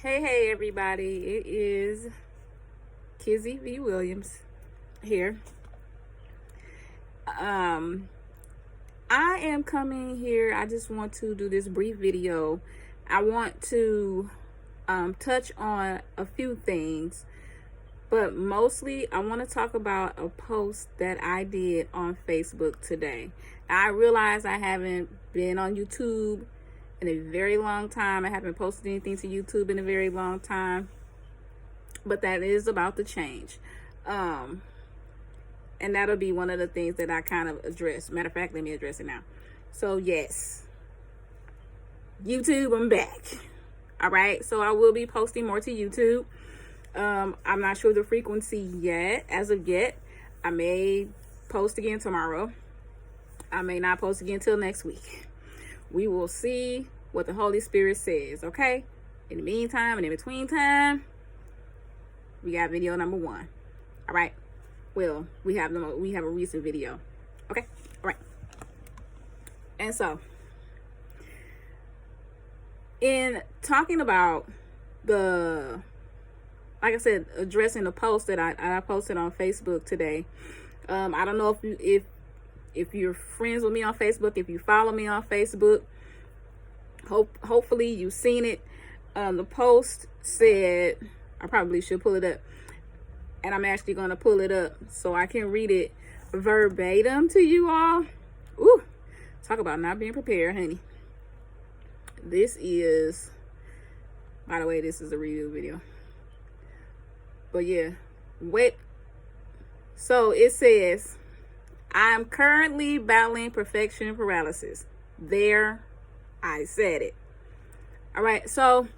Hey everybody, it is Kizzy V. Williams here. I am coming here. I just want to do this brief video. I want to touch on a few things, but mostly I want to talk about a post that I did on Facebook today. I realize I haven't been on YouTube in a very long time. I haven't posted anything to YouTube in a very long time, but that is about to change. And that'll be one of the things that I kind of address. Matter of fact, let me address it now. So yes, YouTube, I'm back. All right, so I will be posting more to YouTube. I'm not sure the frequency yet. As of yet, I may post again tomorrow. I may not post again till next week. We will see what the Holy Spirit says, okay? In the meantime and in between time, we got video number 1. All right. Well, we have a recent video. Okay? All right. And so, in talking about like I said, addressing the post that I posted on Facebook today. I don't know if you're friends with me on Facebook, if you follow me on Facebook, hopefully you've seen it. The post said, I probably should pull it up, and I'm actually going to pull it up so I can read it verbatim to you all. Ooh, talk about not being prepared, honey. This is, by the way, this is a review video. But yeah, wait. So it says, I'm currently battling perfection paralysis. There, I said it. All right, so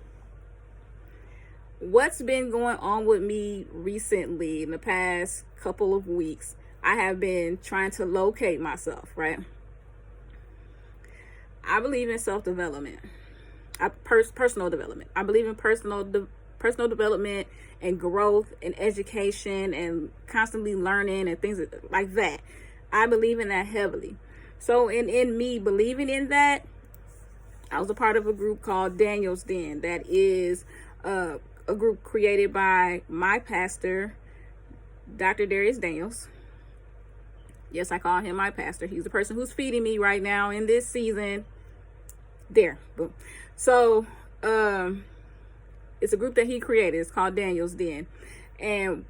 what's been going on with me recently in the past couple of weeks, I have been trying to locate myself, right? I believe in self-development, personal development. I believe in personal development and growth and education and constantly learning and things like that. I believe in that heavily. So in me believing in that, I was a part of a group called Daniel's Den. That is a group created by my pastor, Dr. Darius Daniels. Yes, I call him my pastor. He's the person who's feeding me right now in this season. There. Boom. So it's a group that he created. It's called Daniel's Den. And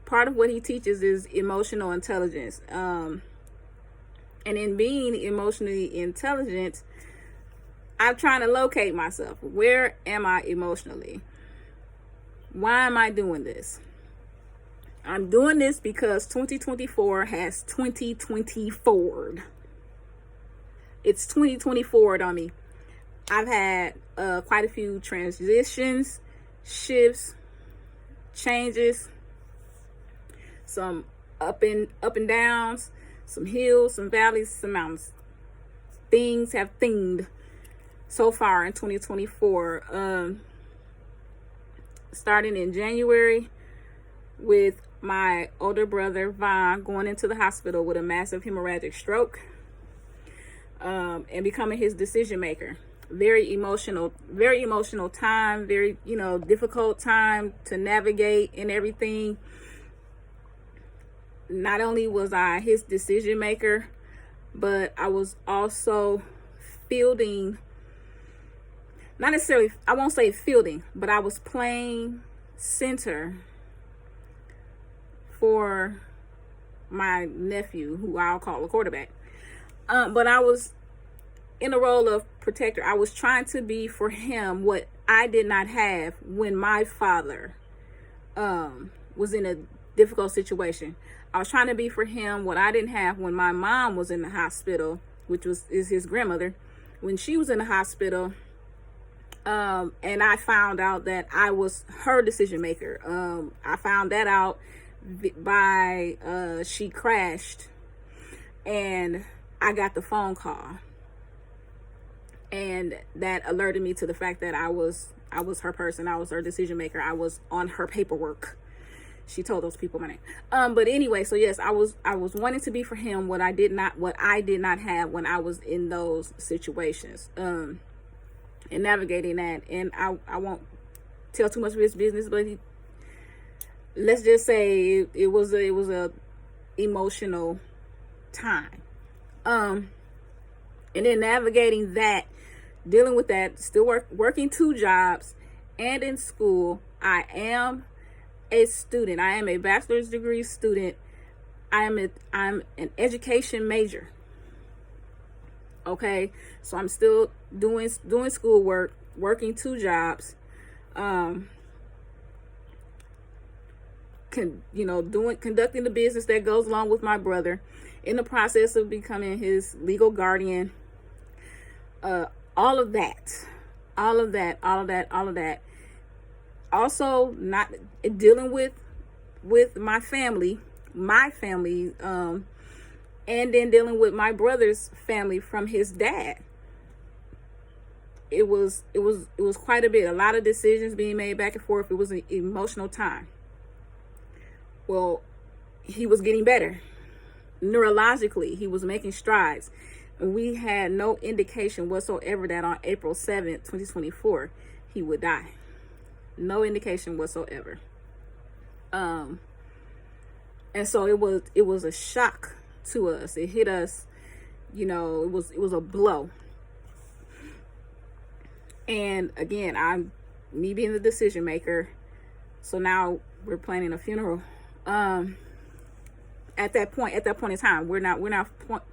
part of what he teaches is emotional intelligence. And in being emotionally intelligent, I'm trying to locate myself. Where am I emotionally? Why am I doing this? I'm doing this because 2024 has 2024'd. It's 2024'd on me. I've had quite a few transitions, shifts, changes, some up and downs, some hills, some valleys, some mountains. Things have thinged so far in 2024. Starting in January with my older brother Vaughn going into the hospital with a massive hemorrhagic stroke, and becoming his decision maker. Very emotional time, very, difficult time to navigate and everything. Not only was I his decision maker, but I was also fielding, not necessarily, I won't say fielding, but I was playing center for my nephew, who I'll call a quarterback. But I was in a role of protector. I was trying to be for him what I did not have when my father was in a difficult situation. I was trying to be for him what I didn't have when my mom was in the hospital, which is his grandmother. When she was in the hospital, and I found out that I was her decision maker. I found that out by she crashed, and I got the phone call, and that alerted me to the fact that I was her person. I was her decision maker. I was on her paperwork. She told those people my name. But anyway, so yes, I was wanting to be for him what I did not have when I was in those situations. And navigating that. And I won't tell too much of his business, but let's just say it was a emotional time. And then navigating that, dealing with that, still working 2 jobs and in school. I am a student. I am a bachelor's degree student. I'm an education major. Okay, so I'm still doing schoolwork, working 2 jobs, conducting the business that goes along with my brother, in the process of becoming his legal guardian. All of that. Also, not dealing with my family, and then dealing with my brother's family from his dad. It was quite a bit. A lot of decisions being made back and forth. It was an emotional time. Well, he was getting better. Neurologically, he was making strides. And we had no indication whatsoever that on April 7th, 2024, he would die. No indication whatsoever. And so it was a shock to us. It hit us, it was a blow. And again, me being the decision maker. So now we're planning a funeral. At that point in time, we're not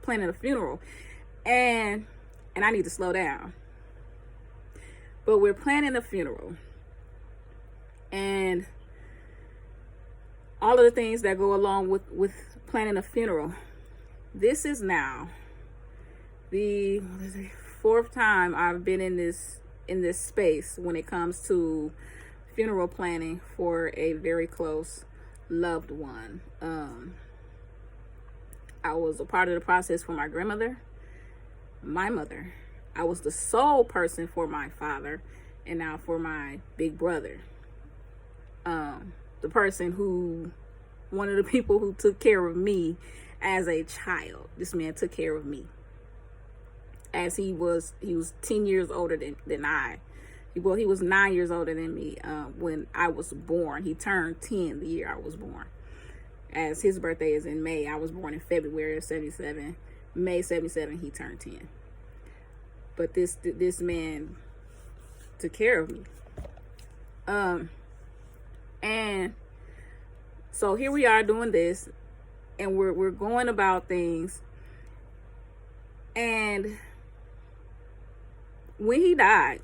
planning a funeral, and I need to slow down. But we're planning a funeral, and all of the things that go along with planning a funeral. This is now the 4th time I've been in this space when it comes to funeral planning for a very close loved one. I was a part of the process for my grandmother, my mother. I was the sole person for my father, and now for my big brother. The person one of the people who took care of me as a child. This man took care of me. As he was 10 years older than I. Well, he was 9 years older than me when I was born. He turned 10 the year I was born. As his birthday is in May, I was born in February of 77. May 77, he turned 10. But this man took care of me. And so here we are doing this, and we're going about things. And when he died,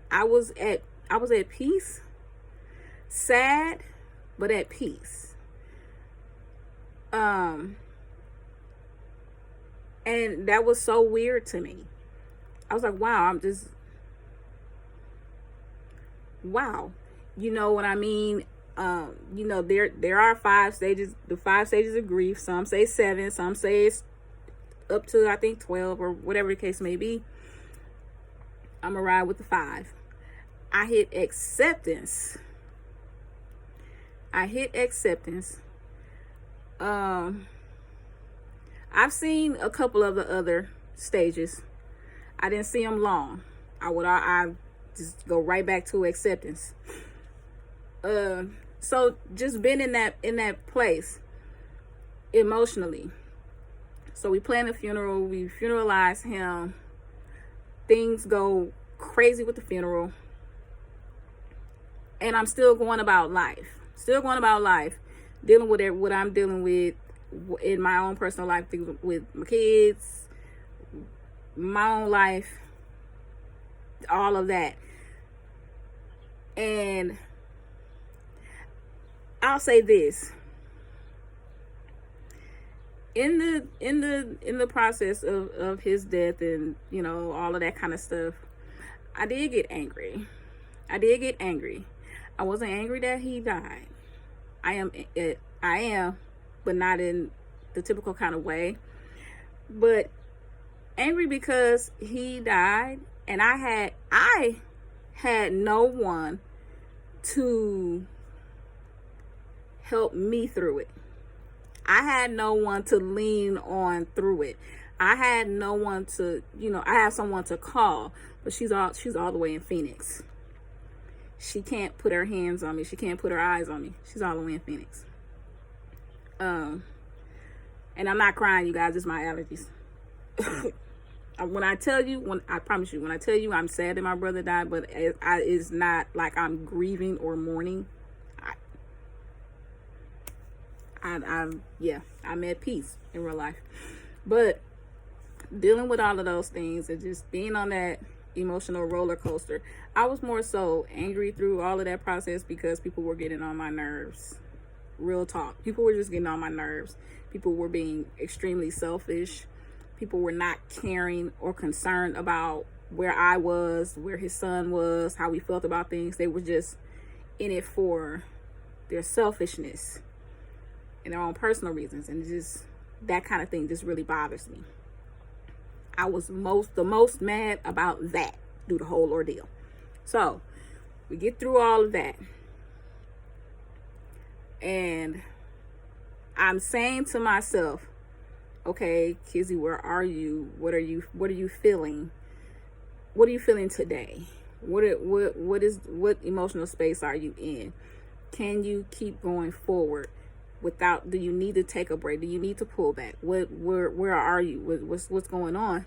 I was at peace, sad, but at peace. And that was so weird to me. I was like, wow, wow. You know what I mean? There are 5 stages, the 5 stages of grief. Some say 7, some say it's up to, I think, 12 or whatever the case may be. I'm gonna ride with the 5. I hit acceptance. I've seen a couple of the other stages. I didn't see them long. I just go right back to acceptance. So just been in that place emotionally. So we plan a funeral. We funeralize him. Things go crazy with the funeral. And I'm still going about life. Dealing with what I'm dealing with in my own personal life, with my kids, my own life, all of that. And I'll say this. In the process of his death and, all of that kind of stuff, I did get angry. I wasn't angry that he died. I am, but not in the typical kind of way. But angry because he died, and I had no one to help me through it. I had no one to lean on through it. I had no one to, I have someone to call, but she's all the way in Phoenix. She can't put her hands on me. She can't put her eyes on me. She's all the way in Phoenix. And I'm not crying, you guys. It's my allergies. I promise you, when I tell you I'm sad that my brother died, but it's not like I'm grieving or mourning. I'm at peace in real life. But dealing with all of those things and just being on that emotional roller coaster, I was more so angry through all of that process because people were getting on my nerves. Real talk. People were just getting on my nerves. People were being extremely selfish. People were not caring or concerned about where I was, where his son was, how we felt about things. They were just in it for their selfishness and their own personal reasons. And just that kind of thing just really bothers me. I was the most mad about that through the whole ordeal. So we get through all of that. And I'm saying to myself, okay, Kizzy, where are you? What are you feeling? What are you feeling today? What emotional space are you in? Can you keep going forward do you need to take a break? Do you need to pull back? Where are you? What's going on?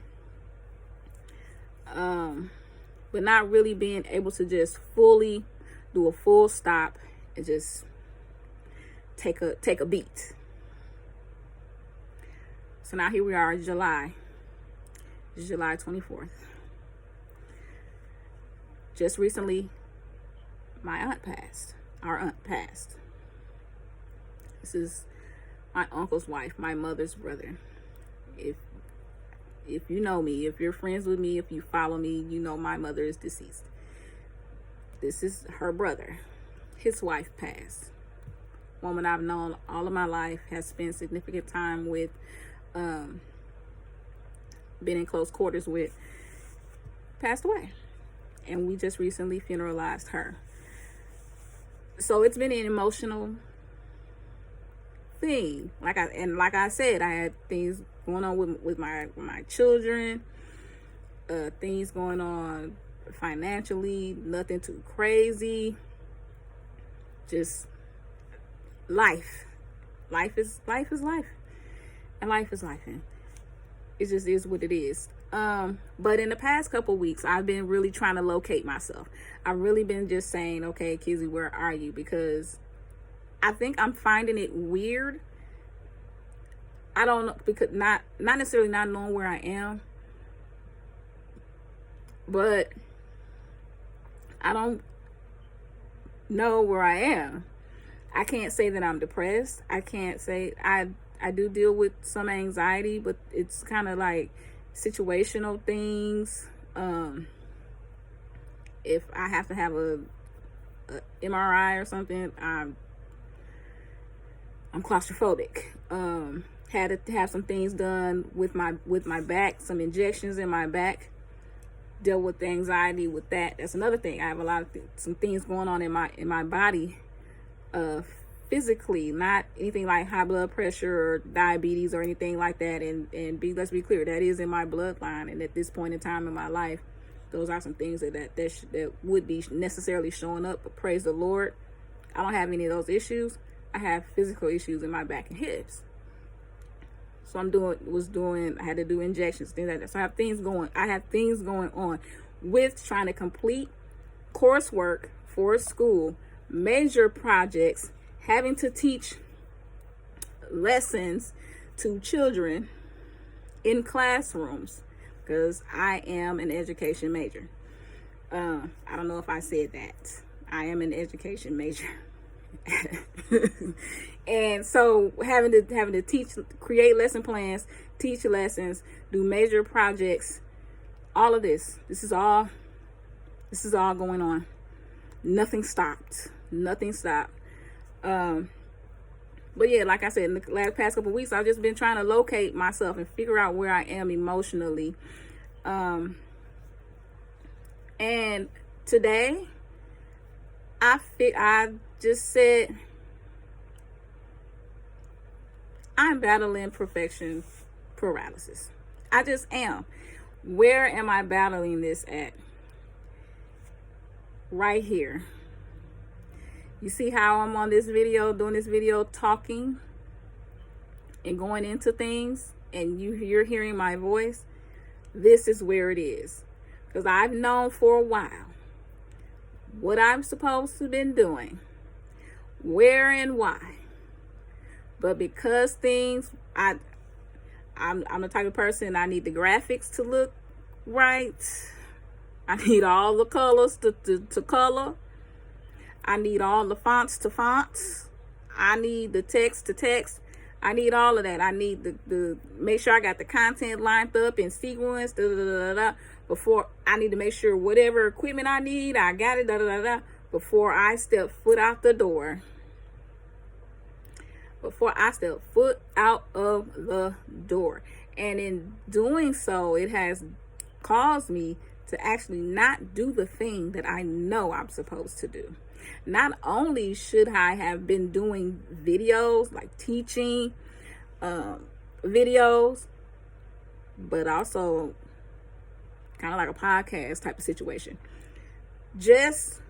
But not really being able to just fully do a full stop and just take a beat. So now here we are in July. It's July 24th. Just recently, my aunt passed. Our aunt passed. This is my uncle's wife, my mother's brother. If you know me, if you're friends with me, if you follow me, you know my mother is deceased. This is her brother. His wife passed. Woman I've known all of my life, has spent significant time with, been in close quarters with, passed away. And we just recently funeralized her. So it's been an emotional thing. Like I said, I had things going on with my children, things going on financially, nothing too crazy. Just life. Life is life. And life is life. And it just is what it is. But in the past couple weeks, I've been really trying to locate myself. I've really been just saying, okay, Kizzy, where are you? Because I think I'm finding it weird. I don't know, because not necessarily not knowing where I am, but I don't know where I am. I can't say that I'm depressed. I can't say I do deal with some anxiety, but it's kind of like situational things. If I have to have a MRI or something, I'm claustrophobic. Had to have some things done with my back, some injections in my back. Deal with the anxiety with that. That's another thing. I have a lot of some things going on in my body, physically, not anything like high blood pressure or diabetes or anything like that. And let's be clear, that is in my bloodline. And at this point in time in my life, those are some things that would be necessarily showing up. But praise the Lord, I don't have any of those issues. I have physical issues in my back and hips. So I had to do injections, things like that. So I have things going on with trying to complete coursework for school, major projects, having to teach lessons to children in classrooms, because I am an education major. I don't know if I said that. I am an education major. And so having to teach, create lesson plans, teach lessons, do major projects, all of this is all going on. Nothing stopped. But yeah, like I said, in the past couple of weeks, I've just been trying to locate myself and figure out where I am emotionally. And today I just said, I'm battling perfection paralysis. I just am. Where am I battling this at? Right here. You see how I'm on this video, doing this video, talking and going into things, and you're hearing my voice? This is where it is. Because I've known for a while what I'm supposed to have been doing, where and why. But because things, I'm the type of person, I need the graphics to look right. I need all the colors to color. I need all the fonts to fonts. I need the text to text. I need all of that. I need the make sure I got the content lined up in sequence. Before I need to make sure whatever equipment I need, I got it. Before I step foot out the door. Before I step foot out of the door. And in doing so, it has caused me to actually not do the thing that I know I'm supposed to do. Not only should I have been doing videos, like teaching videos, but also kind of like a podcast type of situation. Just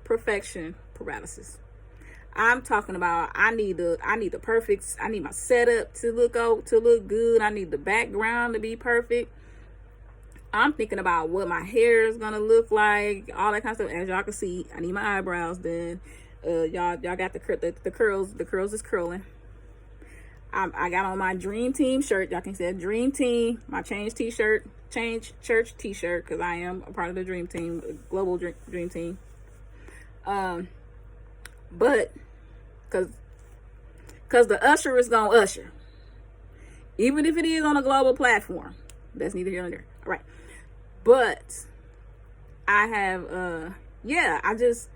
perfection paralysis. I'm talking about I need the perfect, I need my setup to look good. I need the background to be perfect. I'm thinking about what my hair is gonna look like, all that kind of stuff. As y'all can see, I need my eyebrows done. Y'all got the curls. The curls is curling. I got on my Dream Team shirt. Y'all can see that Dream Team. My Change Church T-shirt, because I am a part of the Dream Team, the global Dream Team. But because the usher is gonna usher, even if it is on a global platform. That's neither here nor there. All right. But I have, I just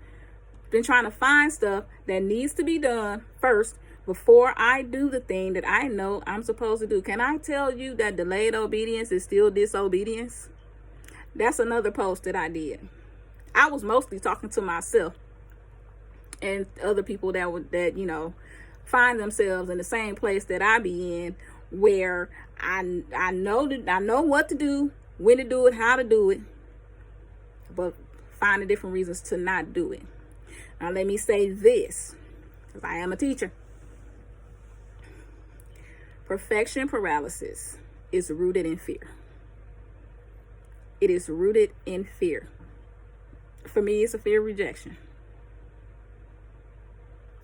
been trying to find stuff that needs to be done first before I do the thing that I know I'm supposed to do. Can I tell you that delayed obedience is still disobedience? That's another post that I did. I was mostly talking to myself and other people that find themselves in the same place that I be in, where I know what to do, when to do it, how to do it, but finding different reasons to not do it. Now let me say this, because I am a teacher. Perfection paralysis is rooted in fear. It is rooted in fear. For me, it's a fear of rejection.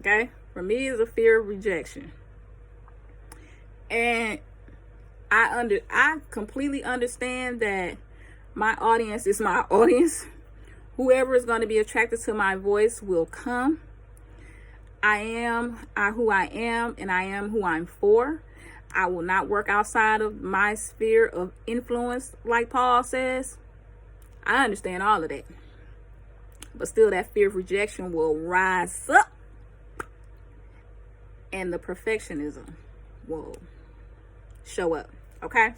Okay? For me, it's a fear of rejection. And I completely understand that my audience is my audience. Whoever is going to be attracted to my voice will come. I am who I am, and I am who I'm for. I will not work outside of my sphere of influence, like Paul says. I understand all of that. But still, that fear of rejection will rise up. And the perfectionism will show up. Okay?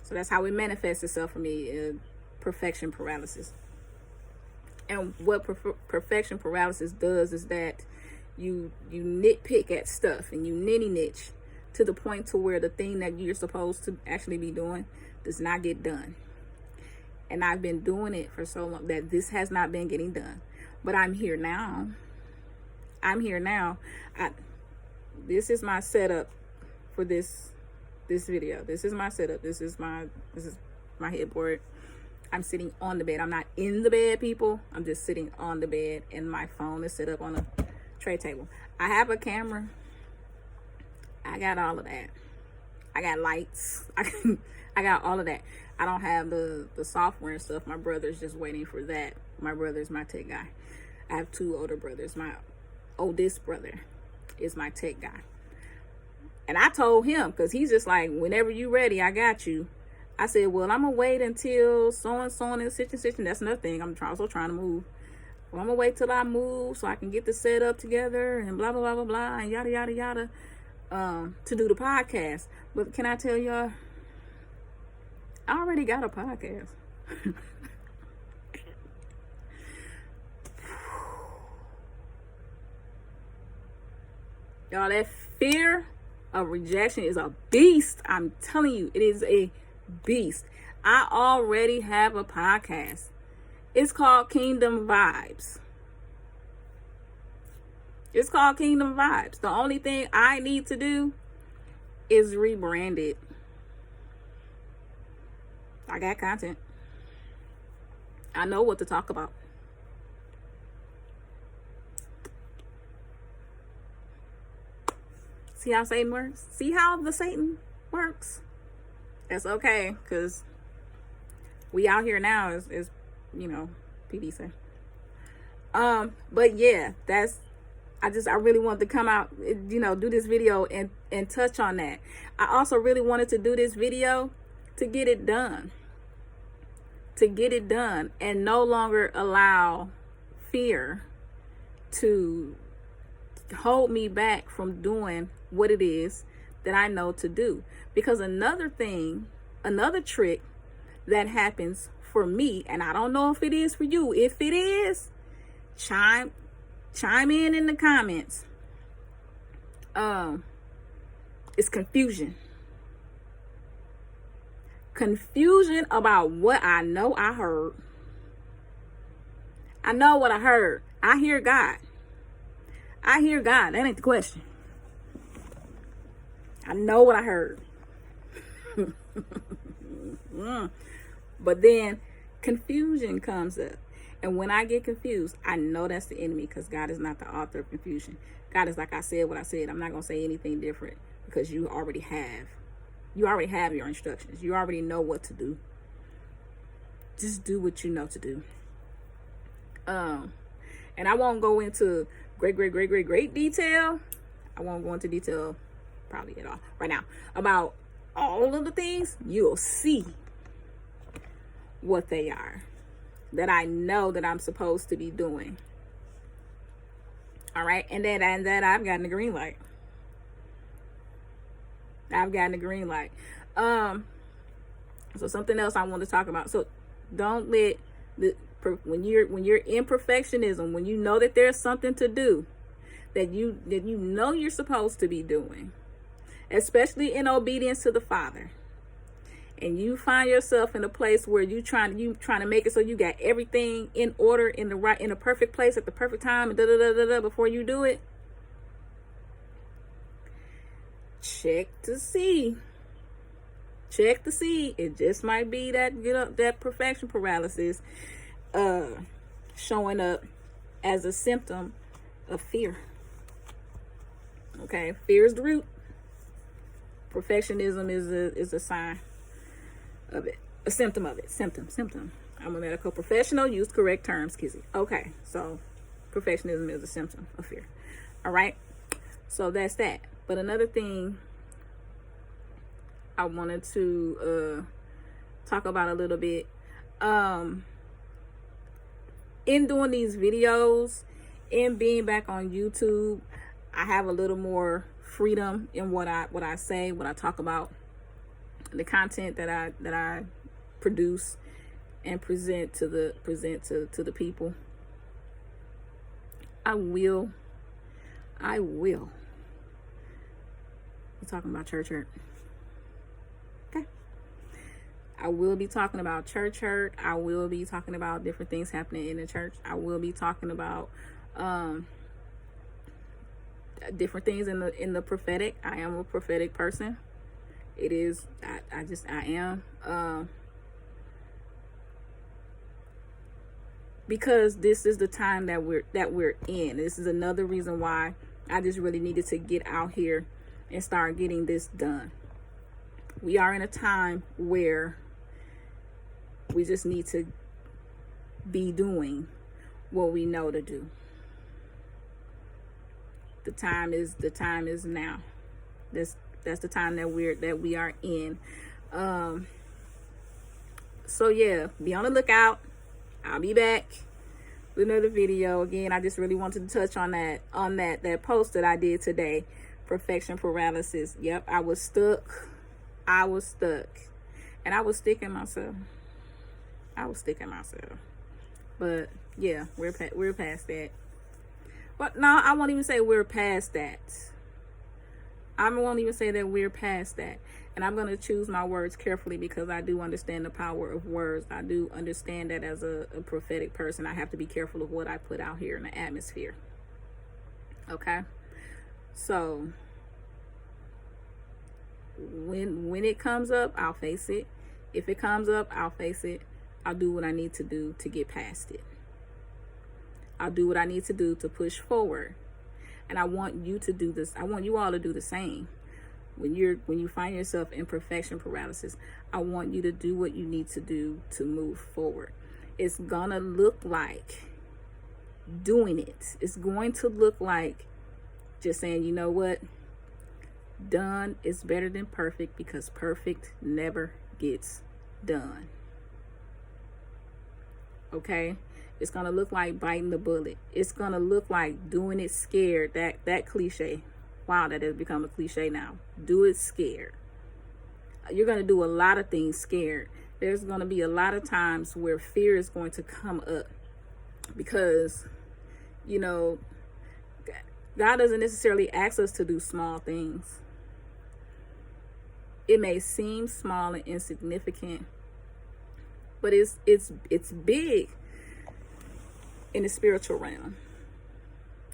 So that's how it manifests itself for me, perfection paralysis. And what perfection paralysis does is that you nitpick at stuff, and you nitty niche to the point to where the thing that you're supposed to actually be doing does not get done. And I've been doing it for so long that this has not been getting done. But I'm here now. This is my setup for this video. This is my setup. This is my headboard. I'm sitting on the bed. I'm not in the bed, people. I'm just sitting on the bed, and my phone is set up on a tray table. I have a camera. I got all of that. I got lights. I got all of that. I don't have the software and stuff. My brother's just waiting for that. My brother's my tech guy. I have two older brothers. My oldest brother is my tech guy. And I told him, because he's just like, whenever you ready, I got you. I said, well, I'm going to wait until so and such and such. And that's another thing. I'm also trying to move. Well, I'm going to wait till I move so I can get the setup together and blah, blah, blah, blah, blah, and yada, yada, yada, to do the podcast. But can I tell y'all, I already got a podcast. Y'all, that fear of rejection is a beast. I'm telling you, it is a beast. I already have a podcast. It's called Kingdom Vibes. It's called Kingdom Vibes. The only thing I need to do is rebrand it. I got content. I know what to talk about. See how Satan works? See how the Satan works? That's okay, because we out here now is PD say. But yeah, I really wanted to come out, do this video and touch on that. I also really wanted to do this video to get it done. And no longer allow fear to hold me back from doing what it is that I know to do. Because another trick that happens for me, and I don't know if it is for you. If it is, chime in the comments. It's confusion. Confusion about what I know I heard. I know what I heard. I hear God. That ain't the question. I know what I heard. But then confusion comes up. And when I get confused, I know that's the enemy, because God is not the author of confusion. God is like, I said what I said. I'm not going to say anything different, because you already have your instructions. You already know what to do. Just do what you know to do. And I won't go into great detail. I won't go into detail probably at all right now about all of the things. You'll see what they are that I know that I'm supposed to be doing. All right. And that I've gotten the green light. So something else I want to talk about. So don't let when you're in perfectionism, when you know that there's something to do that you know you're supposed to be doing, especially in obedience to the Father, and you find yourself in a place where you trying to make it so you got everything in order, in the perfect place at the perfect time, and before you do it, check to see. It just might be that perfection paralysis showing up as a symptom of fear. Okay, fear is the root. Perfectionism is a sign of it, a symptom of it. Symptom. I'm a medical professional. Use correct terms, Kizzy. Okay, so perfectionism is a symptom of fear. All right, so that's that. But another thing I wanted to talk about a little bit, in doing these videos and being back on YouTube, I have a little more freedom in what I say, what I talk about, the content that I produce and present to the people. I will. We're talking about church hurt. Okay. I will be talking about church hurt. I will be talking about different things happening in the church. I will be talking about different things in the prophetic. I am a prophetic person. It is. I am. Because this is the time that we're in. This is another reason why I just really needed to get out here and start getting this done. We are in a time where we just need to be doing what we know to do. The time is now. That's the time that we are in. So yeah, be on the lookout. I'll be back with another video. Again, I just really wanted to touch on that post that I did today. Perfection paralysis. Yep, I was stuck. And I was sticking myself. But yeah, we're past that. But no, I won't even say we're past that. I won't even say that we're past that. And I'm going to choose my words carefully because I do understand the power of words. I do understand that as a prophetic person, I have to be careful of what I put out here in the atmosphere. Okay? So when it comes up, I'll face it. If it comes up, I'll face it. I'll do what I need to do to get past it. I'll do what I need to do to push forward. And I want you to do this. I want you all to do the same. When you find yourself in perfection paralysis, I want you to do what you need to do to move forward. It's gonna look like doing it. It's going to look like just saying, you know what? Done is better than perfect, because perfect never gets done. Okay? It's gonna look like biting the bullet. It's gonna look like doing it scared. That cliche. Wow, that has become a cliche now. Do it scared. You're going to do a lot of things scared. There's going to be a lot of times where fear is going to come up because, you know, God doesn't necessarily ask us to do small things. It may seem small and insignificant, but it's big in the spiritual realm.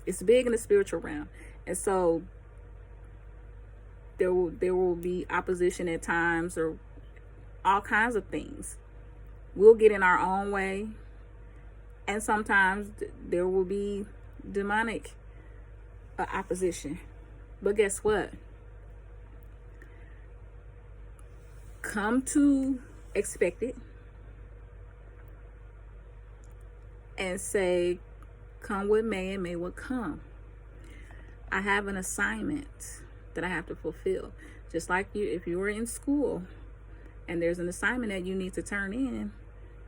It's big in the spiritual realm. And so there will be opposition at times, or all kinds of things. We'll get in our own way, and sometimes there will be demonic opposition. But guess what? Come to expect it and say, come what may and may what come. I have an assignment that I have to fulfill. Just like if you were in school and there's an assignment that you need to turn in,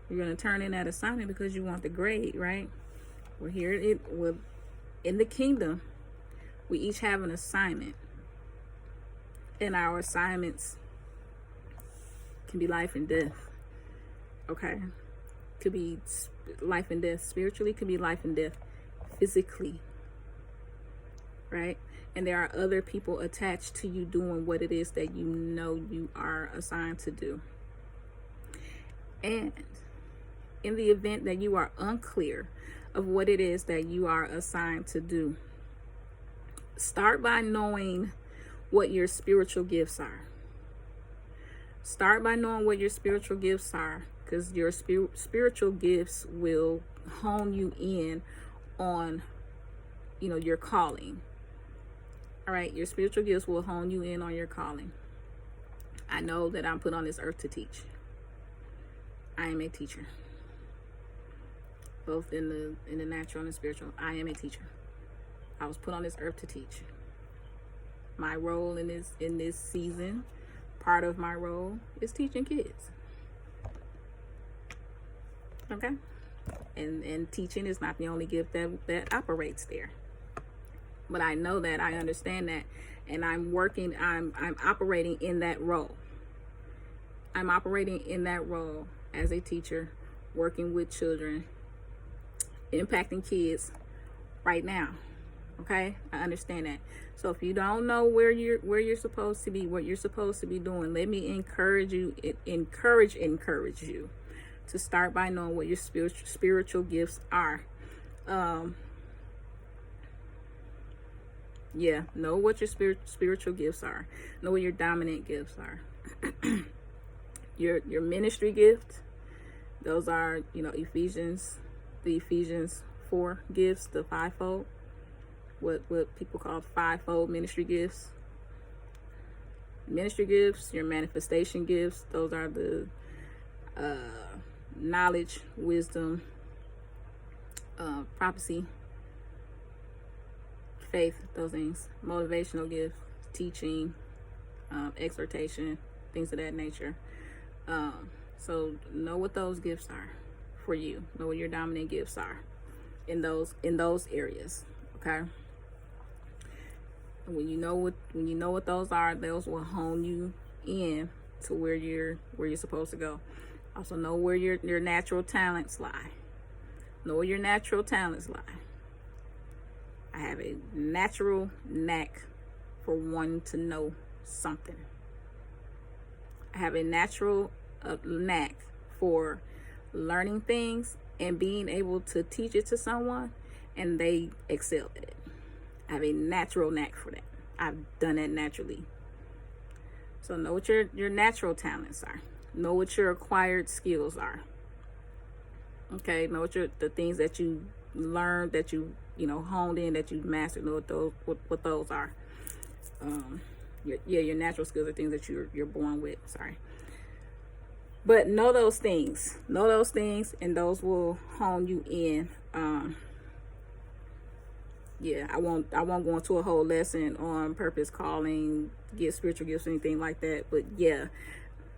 you're going to turn in that assignment because you want the grade, right? We're here in the kingdom. We each have an assignment, and our assignments can be life and death. Okay? Could be life and death spiritually, could be life and death physically. Right? And there are other people attached to you doing what it is that you know you are assigned to do. And in the event that you are unclear of what it is that you are assigned to do, start by knowing what your spiritual gifts are. Start by knowing what your spiritual gifts are, because your spiritual gifts will hone you in on, your calling. All right, your spiritual gifts will hone you in on your calling. I know that I'm put on this earth to teach. I am a teacher, both in the natural and the spiritual. I am a teacher. I was put on this earth to teach. My role in this season, part of my role is teaching kids. Okay, and teaching is not the only gift that operates there. But I know that, I understand that, and I'm operating in that role. I'm operating in that role as a teacher, working with children, impacting kids right now. Okay? I understand that. So if you don't know where you're supposed to be, what you're supposed to be doing, let me encourage you to start by knowing what your spiritual gifts are. Know what your spiritual gifts are. Know what your dominant gifts are. Your ministry gift, those are, the Ephesians 4 gifts, the fivefold, what people call fivefold ministry gifts. Ministry gifts, your manifestation gifts, those are the knowledge, wisdom, prophecy, faith, those things. Motivational gifts, teaching, exhortation, things of that nature. So know what those gifts are for you. Know what your dominant gifts are in those areas. Okay. And when you know what those are, those will hone you in to where you're supposed to go. Also know where your natural talents lie. Know where your natural talents lie. I have a natural knack for wanting to know something. I have a natural knack for learning things and being able to teach it to someone and they excel at it. I have a natural knack for that. I've done that naturally. So know what your natural talents are. Know what your acquired skills are. Okay, know what the things that you learned, that you honed in, that you mastered. Know what those are. Your natural skills are things that you're born with. Sorry. But know those things. Know those things, and those will hone you in. I won't go into a whole lesson on purpose, calling, get spiritual gifts, anything like that. But yeah,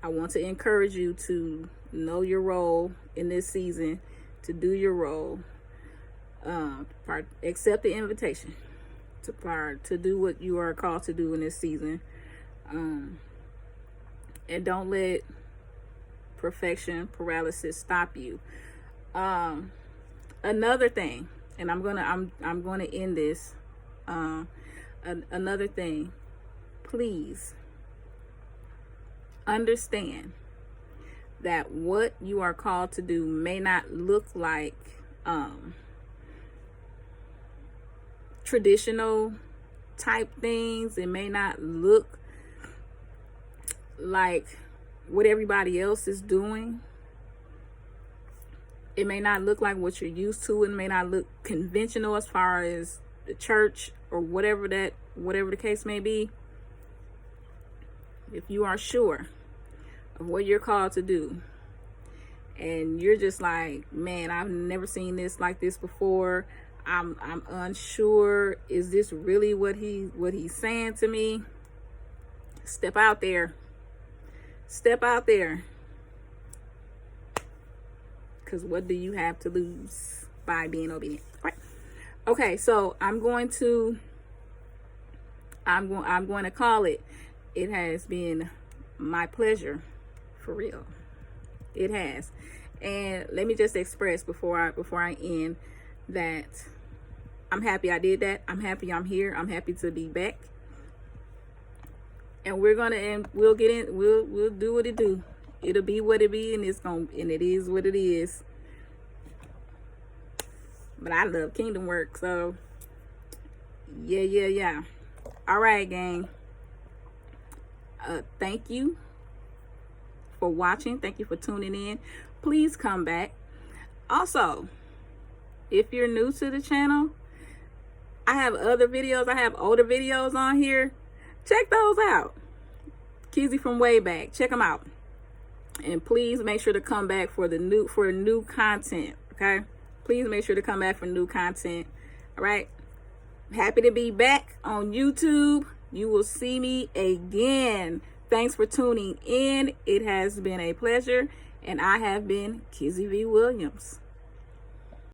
I want to encourage you to know your role in this season, to do your role, accept the invitation to do what you are called to do in this season, and don't let paralysis stop you. Another thing, and I'm gonna end this. Another thing, please understand that what you are called to do may not look like traditional type things. It may not look like what everybody else is doing. It may not look like what you're used to. It may not look conventional as far as the church or whatever the case may be. If you are sure of what you're called to do, and you're just like, man, I've never seen this like this before. I'm unsure. Is this really what he's saying to me? Step out there. Step out there. Because what do you have to lose by being obedient? Right. Okay, so I'm going to call it. It has been my pleasure, for real. It has. And let me just express before I end that I'm happy I did that. I'm happy I'm here. I'm happy to be back. And we'll do what it do. It'll be what it be, and it is what it is. But I love kingdom work, so yeah. All right, gang. Thank you for watching. Thank you for tuning in. Please come back. Also, if you're new to the channel, I have other videos. I have older videos on here. Check those out. Kizzy from way back. Check them out. And please make sure to come back for new content. Okay? Please make sure to come back for new content. All right? Happy to be back on YouTube. You will see me again. Thanks for tuning in. It has been a pleasure. And I have been Kizzy V. Williams.